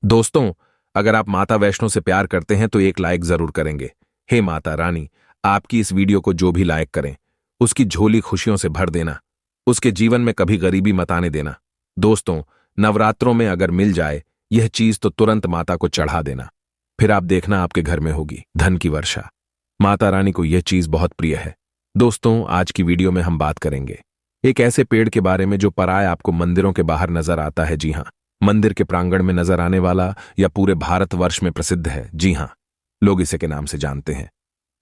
दोस्तों, अगर आप माता वैष्णो से प्यार करते हैं तो एक लाइक जरूर करेंगे। हे माता रानी, आपकी इस वीडियो को जो भी लाइक करें, उसकी झोली खुशियों से भर देना, उसके जीवन में कभी गरीबी मत आने देना। दोस्तों, नवरात्रों में अगर मिल जाए यह चीज तो तुरंत माता को चढ़ा देना, फिर आप देखना आपके घर में होगी धन की वर्षा। माता रानी को यह चीज बहुत प्रिय है। दोस्तों, आज की वीडियो में हम बात करेंगे एक ऐसे पेड़ के बारे में जो पराय आपको मंदिरों के बाहर नजर आता है। जी हाँ, मंदिर के प्रांगण में नजर आने वाला या पूरे भारतवर्ष में प्रसिद्ध है। जी हाँ, लोग इसे के नाम से जानते हैं।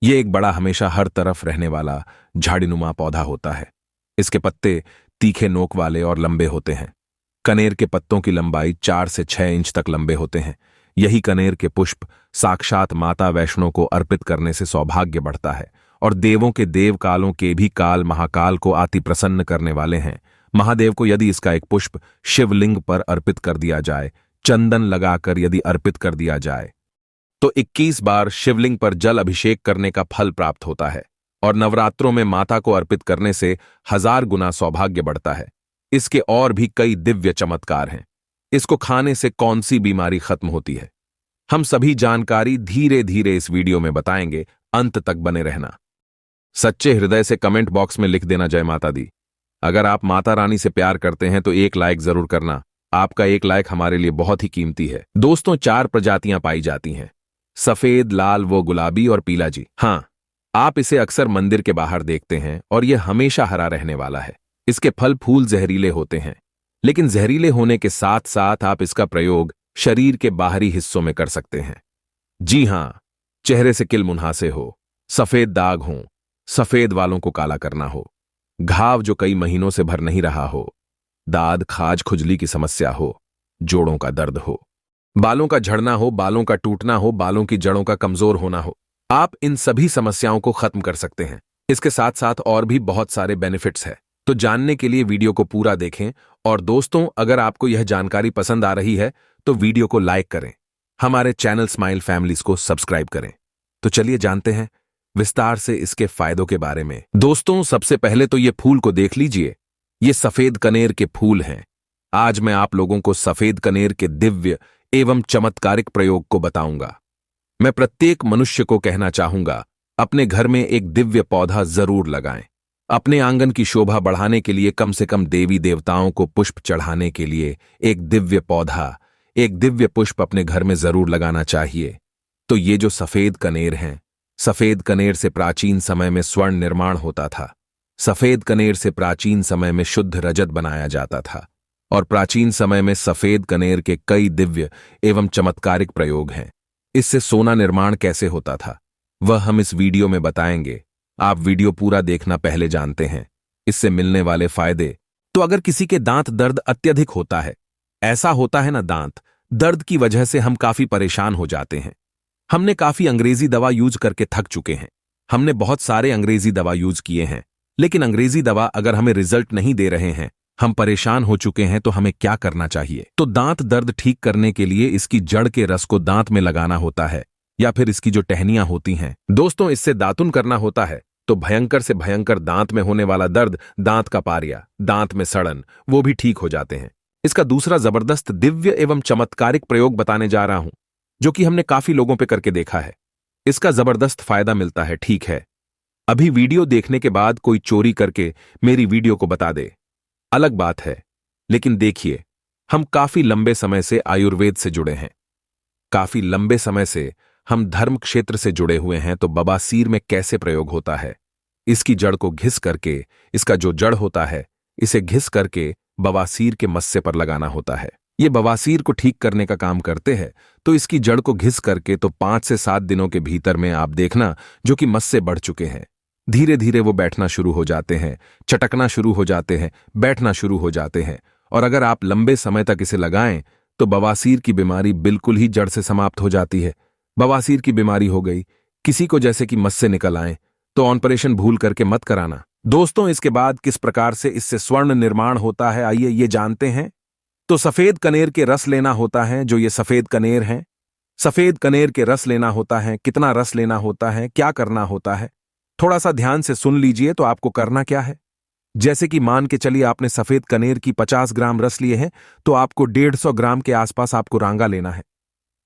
ये एक बड़ा, हमेशा हर तरफ रहने वाला झाड़ीनुमा पौधा होता है। इसके पत्ते तीखे नोक वाले और लंबे होते हैं। कनेर के पत्तों की लंबाई 4 से 6 इंच तक लंबे होते हैं। यही कनेर के पुष्प साक्षात माता वैष्णो को अर्पित करने से सौभाग्य बढ़ता है और देवों के देव कालों के भी काल महाकाल को अति प्रसन्न करने वाले हैं। महादेव को यदि इसका एक पुष्प शिवलिंग पर अर्पित कर दिया जाए, चंदन लगाकर यदि अर्पित कर दिया जाए, तो 21 बार शिवलिंग पर जल अभिषेक करने का फल प्राप्त होता है और नवरात्रों में माता को अर्पित करने से 1000 गुना सौभाग्य बढ़ता है। इसके और भी कई दिव्य चमत्कार हैं। इसको खाने से कौन सी बीमारी खत्म होती है, हम सभी जानकारी धीरे धीरे इस वीडियो में बताएंगे। अंत तक बने रहना। सच्चे हृदय से कमेंट बॉक्स में लिख देना जय माता दी। अगर आप माता रानी से प्यार करते हैं तो एक लाइक जरूर करना। आपका एक लाइक हमारे लिए बहुत ही कीमती है। दोस्तों, 4 प्रजातियां पाई जाती हैं, सफेद, लाल व गुलाबी और पीला। जी हाँ, आप इसे अक्सर मंदिर के बाहर देखते हैं और यह हमेशा हरा रहने वाला है। इसके फल फूल जहरीले होते हैं, लेकिन जहरीले होने के साथ साथ आप इसका प्रयोग शरीर के बाहरी हिस्सों में कर सकते हैं। जी हाँ, चेहरे से किल मुहासे हो, सफेद दाग हो, सफेद वालों को काला करना हो, घाव जो कई महीनों से भर नहीं रहा हो, दाद खाज खुजली की समस्या हो, जोड़ों का दर्द हो, बालों का झड़ना हो, बालों का टूटना हो, बालों की जड़ों का कमजोर होना हो, आप इन सभी समस्याओं को खत्म कर सकते हैं। इसके साथ साथ और भी बहुत सारे बेनिफिट्स हैं, तो जानने के लिए वीडियो को पूरा देखें। और दोस्तों, अगर आपको यह जानकारी पसंद आ रही है तो वीडियो को लाइक करें, हमारे चैनल स्माइल फैमिलीज को सब्सक्राइब करें। तो चलिए जानते हैं विस्तार से इसके फायदों के बारे में। दोस्तों, सबसे पहले तो ये फूल को देख लीजिए। ये सफेद कनेर के फूल हैं। आज मैं आप लोगों को सफेद कनेर के दिव्य एवं चमत्कारिक प्रयोग को बताऊंगा। मैं प्रत्येक मनुष्य को कहना चाहूंगा, अपने घर में एक दिव्य पौधा जरूर लगाएं। अपने आंगन की शोभा बढ़ाने के लिए, कम से कम देवी देवताओं को पुष्प चढ़ाने के लिए एक दिव्य पौधा, एक दिव्य पुष्प अपने घर में जरूर लगाना चाहिए। तो ये जो सफेद कनेर हैं, सफेद कनेर से प्राचीन समय में स्वर्ण निर्माण होता था। सफेद कनेर से प्राचीन समय में शुद्ध रजत बनाया जाता था और प्राचीन समय में सफेद कनेर के कई दिव्य एवं चमत्कारिक प्रयोग हैं। इससे सोना निर्माण कैसे होता था वह हम इस वीडियो में बताएंगे। आप वीडियो पूरा देखना। पहले जानते हैं इससे मिलने वाले फायदे। तो अगर किसी के दांत दर्द अत्यधिक होता है, ऐसा होता है ना, दांत दर्द की वजह से हम काफी परेशान हो जाते हैं। हमने काफी अंग्रेजी दवा यूज करके थक चुके हैं। हमने बहुत सारे अंग्रेजी दवा यूज किए हैं, लेकिन अंग्रेजी दवा अगर हमें रिजल्ट नहीं दे रहे हैं, हम परेशान हो चुके हैं, तो हमें क्या करना चाहिए? तो दांत दर्द ठीक करने के लिए इसकी जड़ के रस को दांत में लगाना होता है, या फिर इसकी जो टहनियां होती हैं दोस्तों, इससे दातुन करना होता है। तो भयंकर से भयंकर दांत में होने वाला दर्द, दांत का पारिया, दांत में सड़न, वो भी ठीक हो जाते हैं। इसका दूसरा जबरदस्त दिव्य एवं चमत्कारिक प्रयोग बताने जा रहा हूं, जो कि हमने काफी लोगों पे करके देखा है। इसका जबरदस्त फायदा मिलता है। ठीक है, अभी वीडियो देखने के बाद कोई चोरी करके मेरी वीडियो को बता दे, अलग बात है। लेकिन देखिए, हम काफी लंबे समय से आयुर्वेद से जुड़े हैं, काफी लंबे समय से हम धर्म क्षेत्र से जुड़े हुए हैं। तो बवासीर में कैसे प्रयोग होता है? इसकी जड़ को घिस करके, इसका जो जड़ होता है, इसे घिस करके बवासीर के मस्से पर लगाना होता है। ये बवासीर को ठीक करने का काम करते हैं। तो इसकी जड़ को घिस करके तो 5 से 7 दिनों के भीतर में आप देखना, जो कि मस्से बढ़ चुके हैं, धीरे धीरे वो बैठना शुरू हो जाते हैं, चटकना शुरू हो जाते हैं, बैठना शुरू हो जाते हैं। और अगर आप लंबे समय तक इसे लगाएं तो बवासीर की बीमारी बिल्कुल ही जड़ से समाप्त हो जाती है। बवासीर की बीमारी हो गई, किसी को जैसे कि मस्से निकल आए, तो ऑपरेशन भूल करके मत कराना। दोस्तों, इसके बाद किस प्रकार से इससे स्वर्ण निर्माण होता है, आइए ये जानते हैं। तो सफेद कनेर के रस लेना होता है। जो ये सफेद कनेर हैं, सफेद कनेर के रस लेना होता है। कितना रस लेना होता है, क्या करना होता है, थोड़ा सा ध्यान से सुन लीजिए। तो आपको करना क्या है, जैसे कि मान के चलिए आपने सफेद कनेर की 50 ग्राम रस लिए हैं, तो आपको 150 ग्राम के आसपास आपको रांगा लेना है।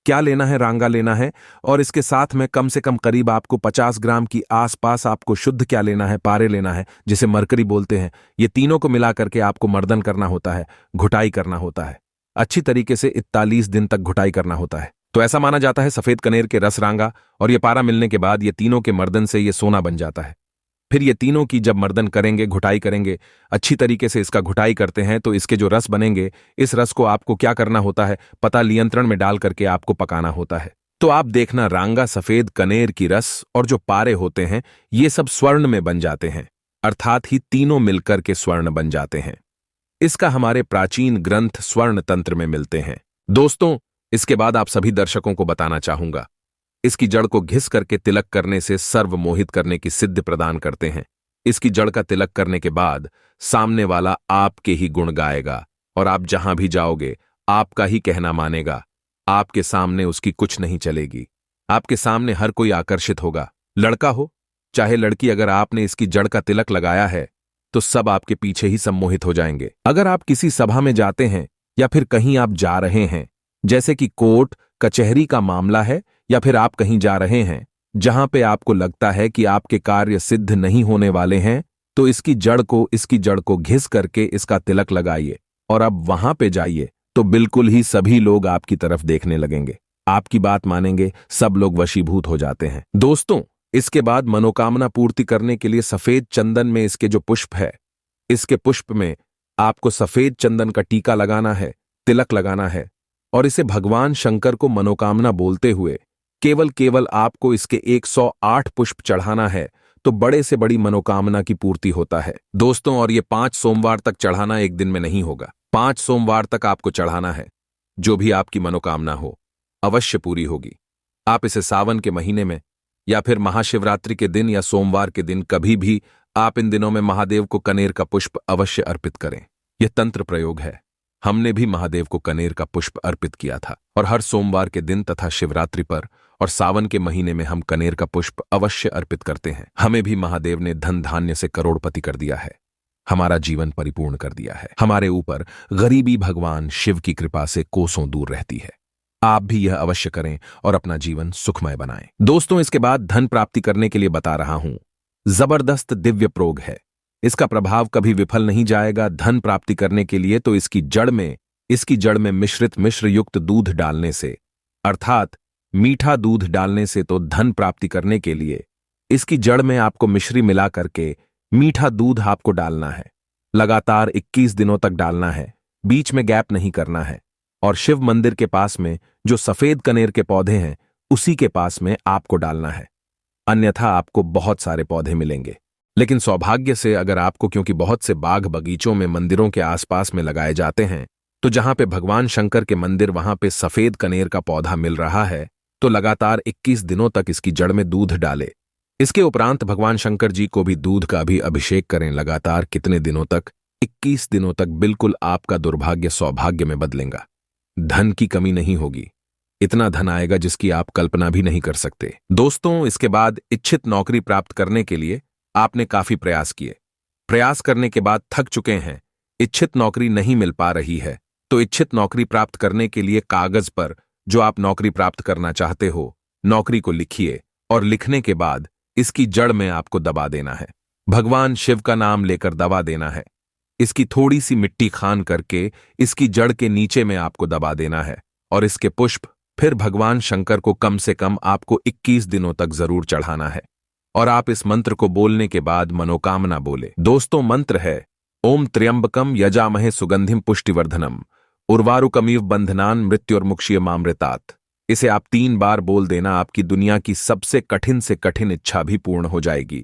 क्या लेना है? रांगा लेना है, और इसके साथ में कम से कम करीब आपको 50 ग्राम की आसपास आपको शुद्ध क्या लेना है? पारे लेना है, जिसे मरकरी बोलते हैं। ये तीनों को मिला करके आपको मर्दन करना होता है, घुटाई करना होता है। अच्छी तरीके से 41 दिन तक घुटाई करना होता है। तो ऐसा माना जाता है सफेद कनेर के रस, रांगा और ये पारा मिलने के बाद ये तीनों के मर्दन से ये सोना बन जाता है। फिर ये तीनों की जब मर्दन करेंगे, घुटाई करेंगे, अच्छी तरीके से इसका घुटाई करते हैं, तो इसके जो रस बनेंगे, इस रस को आपको क्या करना होता है? पता नियंत्रण में डाल करके आपको पकाना होता है। तो आप देखना, रांगा, सफेद कनेर की रस और जो पारे होते हैं, ये सब स्वर्ण में बन जाते हैं, अर्थात ही तीनों मिलकर के स्वर्ण बन जाते हैं। इसका हमारे प्राचीन ग्रंथ स्वर्ण तंत्र में मिलते हैं। दोस्तों, इसके बाद आप सभी दर्शकों को बताना चाहूंगा, इसकी जड़ को घिस करके तिलक करने से सर्व मोहित करने की सिद्धि प्रदान करते हैं। इसकी जड़ का तिलक करने के बाद सामने वाला आपके ही गुण गाएगा और आप जहां भी जाओगे आपका ही कहना मानेगा। आपके सामने उसकी कुछ नहीं चलेगी। आपके सामने हर कोई आकर्षित होगा, लड़का हो चाहे लड़की। अगर आपने इसकी जड़ का तिलक लगाया है तो सब आपके पीछे ही सम्मोहित हो जाएंगे। अगर आप किसी सभा में जाते हैं या फिर कहीं आप जा रहे हैं, जैसे कि कोर्ट कचहरी का मामला है, या फिर आप कहीं जा रहे हैं जहां पे आपको लगता है कि आपके कार्य सिद्ध नहीं होने वाले हैं, तो इसकी जड़ को घिस करके इसका तिलक लगाइए और अब वहां पे जाइए तो बिल्कुल ही सभी लोग आपकी तरफ देखने लगेंगे, आपकी बात मानेंगे, सब लोग वशीभूत हो जाते हैं। दोस्तों, इसके बाद मनोकामना पूर्ति करने के लिए सफेद चंदन में इसके जो पुष्प है, इसके पुष्प में आपको सफेद चंदन का टीका लगाना है, तिलक लगाना है और इसे भगवान शंकर को मनोकामना बोलते हुए केवल आपको इसके 108 पुष्प चढ़ाना है, तो बड़े से बड़ी मनोकामना की पूर्ति होता है। दोस्तों, और ये 5 सोमवार तक चढ़ाना एक दिन में नहीं होगा, 5 सोमवार तक आपको चढ़ाना है। जो भी आपकी मनोकामना हो अवश्य पूरी होगी। आप इसे सावन के महीने में या फिर महाशिवरात्रि के दिन या सोमवार के दिन, कभी भी आप इन दिनों में महादेव को कनेर का पुष्प अवश्य अर्पित करें। यह तंत्र प्रयोग है। हमने भी महादेव को कनेर का पुष्प अर्पित किया था और हर सोमवार के दिन तथा शिवरात्रि पर और सावन के महीने में हम कनेर का पुष्प अवश्य अर्पित करते हैं। हमें भी महादेव ने धन धान्य से करोड़पति कर दिया है, हमारा जीवन परिपूर्ण कर दिया है। हमारे ऊपर गरीबी भगवान शिव की कृपा से कोसों दूर रहती है। आप भी यह अवश्य करें और अपना जीवन सुखमय बनाएं। दोस्तों, इसके बाद धन प्राप्ति करने के लिए बता रहा हूं, जबरदस्त दिव्य प्रोग है। इसका प्रभाव कभी विफल नहीं जाएगा। धन प्राप्ति करने के लिए तो इसकी जड़ में मिश्रित मिश्र युक्त दूध डालने से, अर्थात मीठा दूध डालने से, तो धन प्राप्ति करने के लिए इसकी जड़ में आपको मिश्री मिला करके मीठा दूध आपको डालना है। लगातार 21 दिनों तक डालना है, बीच में गैप नहीं करना है। और शिव मंदिर के पास में जो सफेद कनेर के पौधे हैं, उसी के पास में आपको डालना है, अन्यथा आपको बहुत सारे पौधे मिलेंगे। लेकिन सौभाग्य से अगर आपको, क्योंकि बहुत से बाग बगीचों में मंदिरों के आसपास में लगाए जाते हैं, तो जहां पे भगवान शंकर के मंदिर वहां पे सफेद कनेर का पौधा मिल रहा है, तो लगातार 21 दिनों तक इसकी जड़ में दूध डाले। इसके उपरांत भगवान शंकर जी को भी दूध का भी अभिषेक करें। लगातार कितने दिनों तक? 21 दिनों तक। बिल्कुल आपका दुर्भाग्य सौभाग्य में बदलेगा। धन की कमी नहीं होगी, इतना धन आएगा जिसकी आप कल्पना भी नहीं कर सकते। दोस्तों, इसके बाद इच्छित नौकरी प्राप्त करने के लिए आपने काफी प्रयास किए, प्रयास करने के बाद थक चुके हैं, इच्छित नौकरी नहीं मिल पा रही है, तो इच्छित नौकरी प्राप्त करने के लिए कागज पर जो आप नौकरी प्राप्त करना चाहते हो, नौकरी को लिखिए और लिखने के बाद इसकी जड़ में आपको दबा देना है। भगवान शिव का नाम लेकर दबा देना है। इसकी थोड़ी सी मिट्टी खान करके इसकी जड़ के नीचे में आपको दबा देना है और इसके पुष्प फिर भगवान शंकर को कम से कम आपको 21 दिनों तक जरूर चढ़ाना है। और आप इस मंत्र को बोलने के बाद मनोकामना बोले। दोस्तों, मंत्र है ओम त्र्यंबकम यजामहे सुगंधिम पुष्टिवर्धनम उर्वारुकमिव बंधनान मृत्युर्मुक्षीयमामृतात्। इसे आप 3 बार बोल देना, आपकी दुनिया की सबसे कठिन से कठिन इच्छा भी पूर्ण हो जाएगी।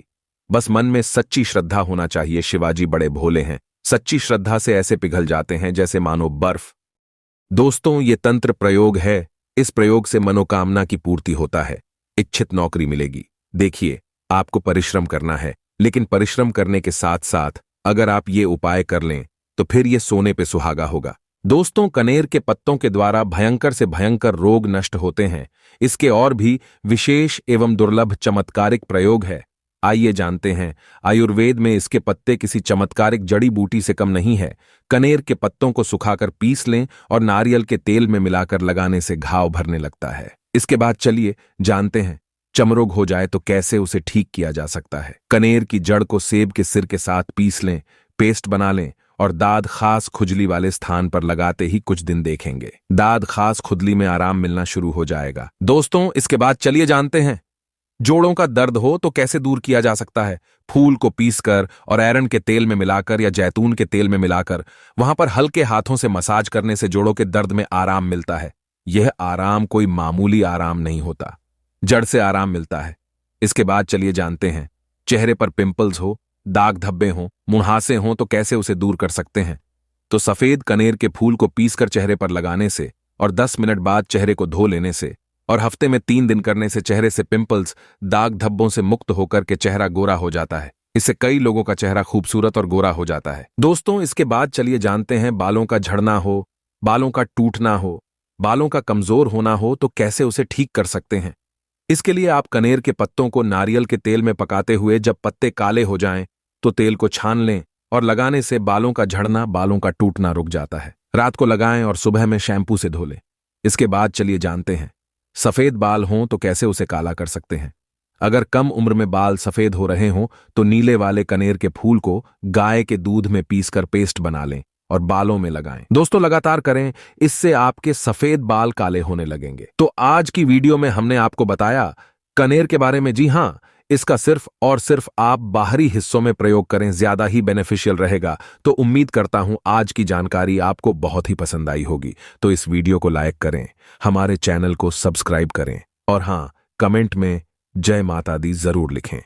बस मन में सच्ची श्रद्धा होना चाहिए। शिवाजी बड़े भोले हैं, सच्ची श्रद्धा से ऐसे पिघल जाते हैं जैसे मानो बर्फ। दोस्तों, ये तंत्र प्रयोग है। इस प्रयोग से मनोकामना की पूर्ति होता है, इच्छित नौकरी मिलेगी। देखिए, आपको परिश्रम करना है, लेकिन परिश्रम करने के साथ साथ अगर आप ये उपाय कर लें तो फिर ये सोने पे सुहागा होगा। दोस्तों, कनेर के पत्तों के द्वारा भयंकर से भयंकर रोग नष्ट होते हैं। इसके और भी विशेष एवं दुर्लभ चमत्कारिक प्रयोग है। आइए जानते हैं, आयुर्वेद में इसके पत्ते किसी चमत्कारिक जड़ी बूटी से कम नहीं है। कनेर के पत्तों को सुखाकर पीस लें और नारियल के तेल में मिलाकर लगाने से घाव भरने लगता है। इसके बाद चलिए जानते हैं, चमरोग हो जाए तो कैसे उसे ठीक किया जा सकता है। कनेर की जड़ को सेब के सिर के साथ पीस लें, पेस्ट बना लें और दाद खास खुजली वाले स्थान पर लगाते ही कुछ दिन देखेंगे दाद खास खुजली में आराम मिलना शुरू हो जाएगा। दोस्तों, इसके बाद चलिए जानते हैं, जोड़ों का दर्द हो तो कैसे दूर किया जा सकता है। फूल को पीसकर और ऐरन के तेल में मिलाकर या जैतून के तेल में मिलाकर वहां पर हल्के हाथों से मसाज करने से जोड़ों के दर्द में आराम मिलता है। यह आराम कोई मामूली आराम नहीं होता, जड़ से आराम मिलता है। इसके बाद चलिए जानते हैं, चेहरे पर पिंपल्स हो, दाग धब्बे हों, मुहासे हों तो कैसे उसे दूर कर सकते हैं। तो सफेद कनेर के फूल को पीसकर चेहरे पर लगाने से और 10 मिनट बाद चेहरे को धो लेने से और हफ्ते में 3 दिन करने से चेहरे से पिंपल्स, दाग धब्बों से मुक्त होकर के चेहरा गोरा हो जाता है। इससे कई लोगों का चेहरा खूबसूरत और गोरा हो जाता है। दोस्तों, इसके बाद चलिए जानते हैं, बालों का झड़ना हो, बालों का टूटना हो, बालों का कमजोर होना हो तो कैसे उसे ठीक कर सकते हैं। इसके लिए आप कनेर के पत्तों को नारियल के तेल में पकाते हुए जब पत्ते काले हो जाएं तो तेल को छान लें और लगाने से बालों का झड़ना, बालों का टूटना रुक जाता है। रात को लगाएं और सुबह में शैम्पू से धो लें। इसके बाद चलिए जानते हैं, सफेद बाल हों तो कैसे उसे काला कर सकते हैं। अगर कम उम्र में बाल सफेद हो रहे हों तो नीले वाले कनेर के फूल को गाय के दूध में पीसकर पेस्ट बना लें और बालों में लगाएं। दोस्तों, लगातार करें, इससे आपके सफेद बाल काले होने लगेंगे। तो आज की वीडियो में हमने आपको बताया कनेर के बारे में। जी हां, इसका सिर्फ और सिर्फ आप बाहरी हिस्सों में प्रयोग करें, ज्यादा ही बेनिफिशियल रहेगा। तो उम्मीद करता हूं आज की जानकारी आपको बहुत ही पसंद आई होगी। तो इस वीडियो को लाइक करें, हमारे चैनल को सब्सक्राइब करें और हां, कमेंट में जय माता दी जरूर लिखें।